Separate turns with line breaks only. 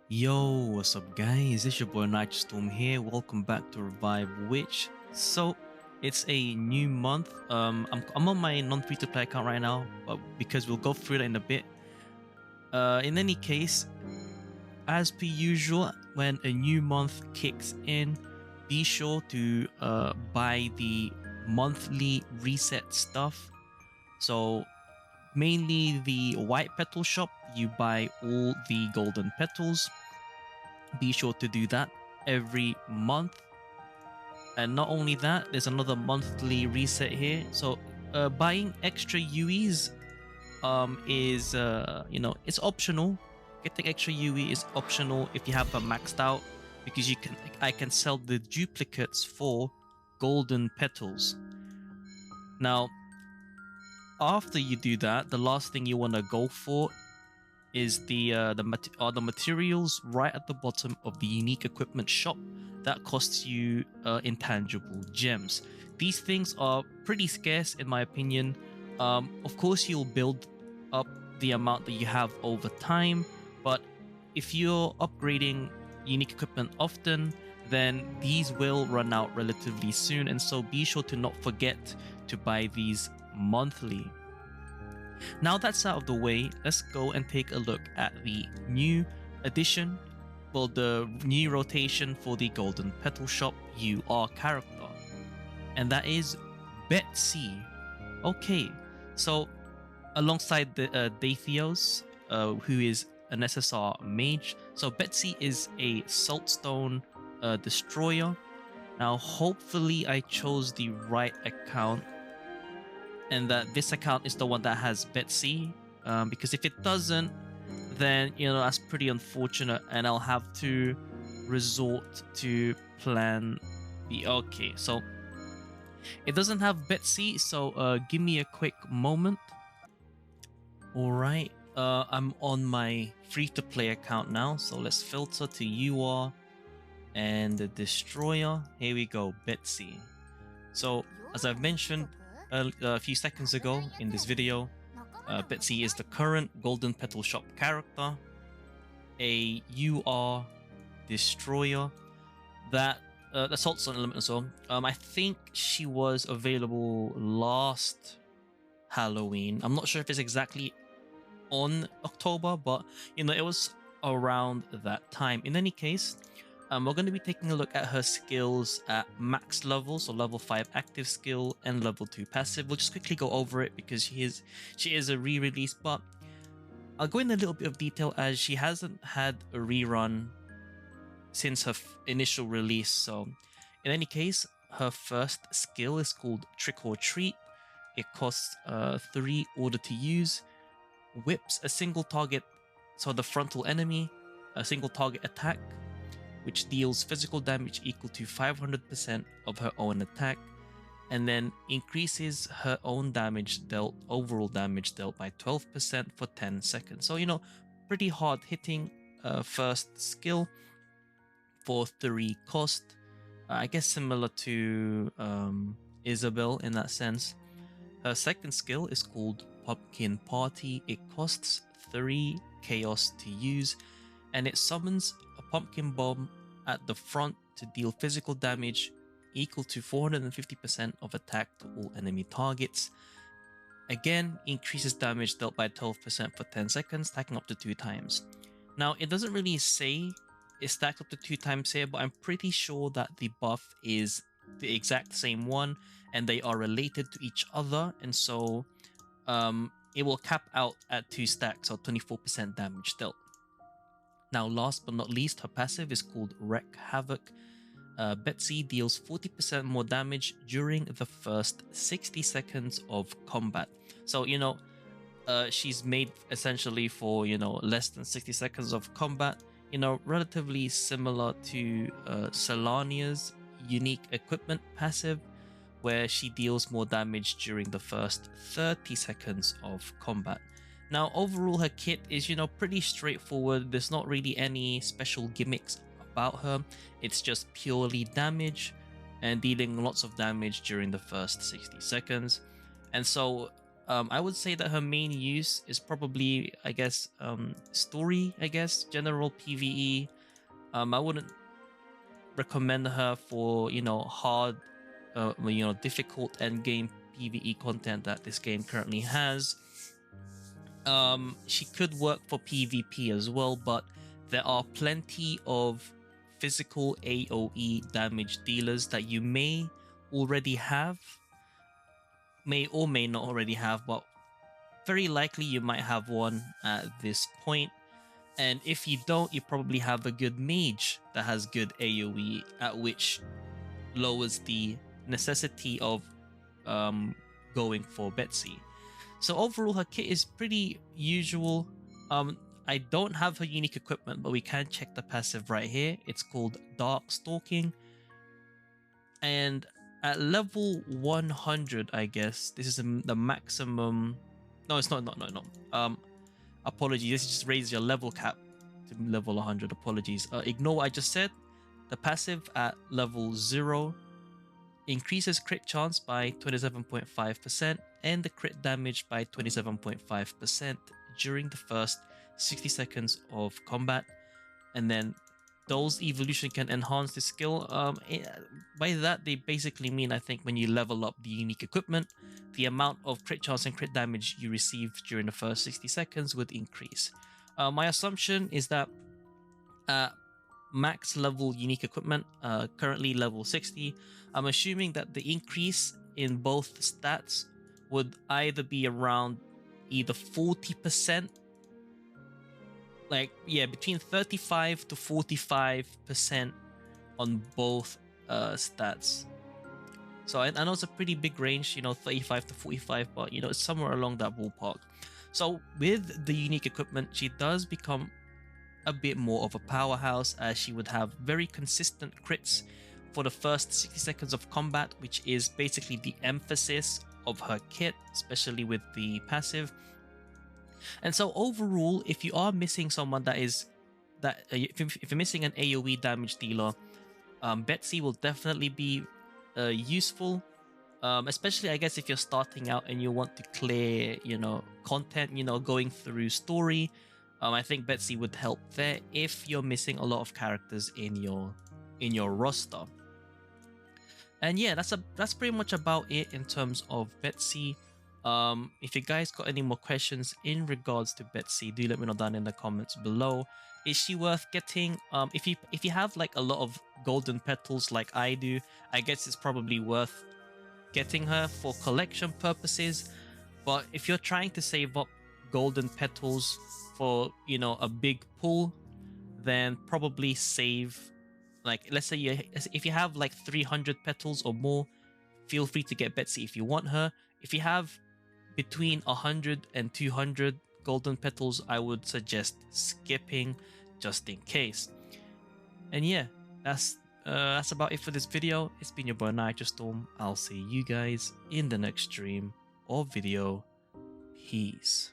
Yo, what's up guys? It's your boy Nitrostorm here. Welcome back to RevivedWitch. So, it's a new month. I'm on my non-free-to-play account right now, but because we'll go through that in a bit. In any case, as per usual, when a new month kicks in, be sure to buy the monthly reset stuff. So, mainly the white petal shop, you buy all the golden petals. Be sure to do that every month. And not only that, there's another monthly reset here. So buying extra UEs is it's optional. Getting extra UE is optional if you have them maxed out, because I can sell the duplicates for golden petals. Now, after you do that, the last thing you want to go for is the materials right at the bottom of the unique equipment shop that costs you intangible gems. These things are pretty scarce in my opinion. Of course, you'll build up the amount that you have over time, but if you're upgrading unique equipment often, then these will run out relatively soon, and so be sure to not forget to buy these monthly. Now that's out of the way, let's go and take a look at the new addition, well, the new rotation for the Golden Petal Shop UR character, and that is Betsy. Okay, so alongside the Dathios, who is an SSR mage, so Betsy is a Saltstone destroyer. Now, hopefully, I chose the right account, and that this account is the one that has Betsy, because if it doesn't, then that's pretty unfortunate, and I'll have to resort to plan B. Okay, so it doesn't have Betsy, so give me a quick moment. All right, I'm on my free-to-play account now, so let's filter to UR and the destroyer. Here we go, Betsy. So as I've mentioned a few seconds ago in this video, Betsy is the current Golden Petal Shop character, a UR destroyer that assaults on element as well. I think she was available last Halloween. I'm not sure if it's exactly on October, but it was around that time. In any case, we're going to be taking a look at her skills at max level, so level 5 active skill and level 2 passive. We'll just quickly go over it because she is a re-release, but I'll go in a little bit of detail as she hasn't had a rerun since her initial release. So in any case, her first skill is called Trick or Treat. It costs 3 order to use, whips a single target, so the frontal enemy, a single target attack, which deals physical damage equal to 500% of her own attack, and then increases her own damage dealt, overall damage dealt, by 12% for 10 seconds. So, pretty hard hitting first skill for 3 cost. I guess similar to Isabel in that sense. Her second skill is called Pumpkin Party. It costs 3 chaos to use, and it summons a pumpkin bomb at the front to deal physical damage equal to 450% of attack to all enemy targets. Again, increases damage dealt by 12% for 10 seconds, stacking up to 2 times. Now, it doesn't really say it stacks up to 2 times here, but I'm pretty sure that the buff is the exact same one and they are related to each other, and so it will cap out at 2 stacks, or 24% damage dealt. Now, last but not least, her passive is called Wreak Havoc. Betsy deals 40% more damage during the first 60 seconds of combat. So, she's made essentially for, less than 60 seconds of combat, relatively similar to Solania's unique equipment passive, where she deals more damage during the first 30 seconds of combat. Now, overall, her kit is, pretty straightforward. There's not really any special gimmicks about her. It's just purely damage and dealing lots of damage during the first 60 seconds. And so I would say that her main use is probably, I guess, story, I guess, general PvE. I wouldn't recommend her for, you know, hard, you know, difficult end game PvE content that this game currently has. She could work for PvP as well, but there are plenty of physical AoE damage dealers that you may already have, may or may not already have, but very likely you might have one at this point. And if you don't, you probably have a good mage that has good AoE, at which lowers the necessity of going for Betsy. So overall, her kit is pretty usual. I don't have her unique equipment, but we can check the passive right here. It's called Dark Stalking. And at level 100, I guess, this is the maximum. No, it's not. Apologies. This just raises your level cap to level 100. Apologies. Ignore what I just said. The passive at level 0 increases crit chance by 27.5% and the crit damage by 27.5% during the first 60 seconds of combat. And then those evolution can enhance the skill. By that, they basically mean, I think, when you level up the unique equipment, the amount of crit chance and crit damage you receive during the first 60 seconds would increase. My assumption is that max level unique equipment, currently level 60, I'm assuming that the increase in both stats would either be around either 40%, like, yeah, between 35 to 45% on both stats. So I know it's a pretty big range, you know, 35 to 45, but you know, it's somewhere along that ballpark. So with the unique equipment, she does become a bit more of a powerhouse, as she would have very consistent crits for the first 60 seconds of combat, which is basically the emphasis of her kit, especially with the passive. And so overall, if you are missing someone if you're missing an AoE damage dealer, Betsy will definitely be useful, especially, I guess, if you're starting out and you want to clear, you know, content, you know, going through story. I think Betsy would help there if you're missing a lot of characters in your roster. And yeah, that's pretty much about it in terms of Betsy. If you guys got any more questions in regards to Betsy, do let me know down in the comments below. Is she worth getting? If you have like a lot of golden petals like I do, I guess it's probably worth getting her for collection purposes. But if you're trying to save up golden petals for, you know, a big pull, then probably save, like, let's say if you have like 300 petals or more, feel free to get Betsy if you want her. If you have between 100 and 200 golden petals, I would suggest skipping just in case. And yeah, that's about it for this video. It's been your boy Nitrostorm. I'll see you guys in the next stream or video. Peace.